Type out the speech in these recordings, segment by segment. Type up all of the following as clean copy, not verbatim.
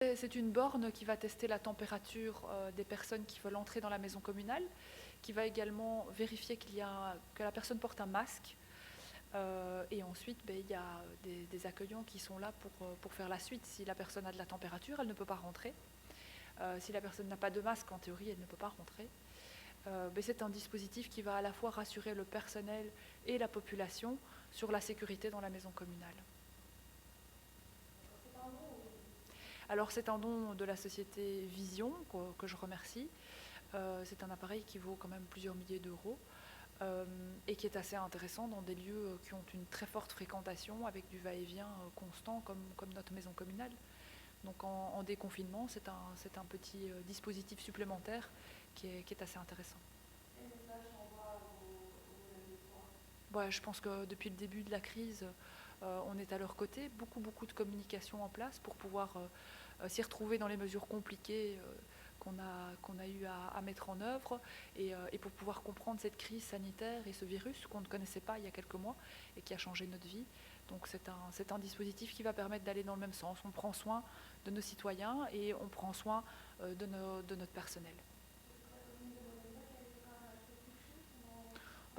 C'est une borne qui va tester la température des personnes qui veulent entrer dans la maison communale, qui va également vérifier que la personne porte un masque. Et ensuite, il y a des accueillants qui sont là pour faire la suite. Si la personne a de la température, elle ne peut pas rentrer. Si la personne n'a pas de masque, en théorie, elle ne peut pas rentrer. C'est un dispositif qui va à la fois rassurer le personnel et la population sur la sécurité dans la maison communale. Alors c'est un don de la société Vision que je remercie. C'est un appareil qui vaut quand même plusieurs milliers d'euros et qui est assez intéressant dans des lieux qui ont une très forte fréquentation avec du va-et-vient constant comme notre maison communale. Donc en déconfinement, c'est un petit dispositif supplémentaire qui est assez intéressant. Ouais, je pense que depuis le début de la crise, on est à leur côté. Beaucoup de communication en place pour pouvoir s'y retrouver dans les mesures compliquées qu'on a eu à mettre en œuvre et pour pouvoir comprendre cette crise sanitaire et ce virus qu'on ne connaissait pas il y a quelques mois et qui a changé notre vie. Donc c'est un dispositif qui va permettre d'aller dans le même sens. On prend soin de nos citoyens et on prend soin de notre personnel.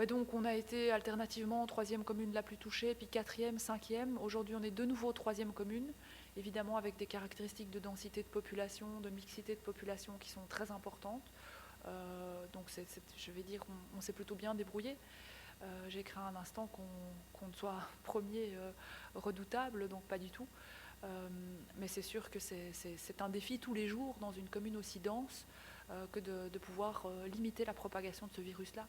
Donc on a été alternativement troisième commune la plus touchée, puis quatrième, cinquième. Aujourd'hui on est de nouveau troisième commune, évidemment avec des caractéristiques de densité de population, de mixité de population qui sont très importantes. Donc je vais dire on s'est plutôt bien débrouillé. J'ai craint un instant qu'on soit premier redoutable, donc pas du tout. Mais c'est sûr que c'est un défi tous les jours dans une commune aussi dense que de pouvoir limiter la propagation de ce virus-là.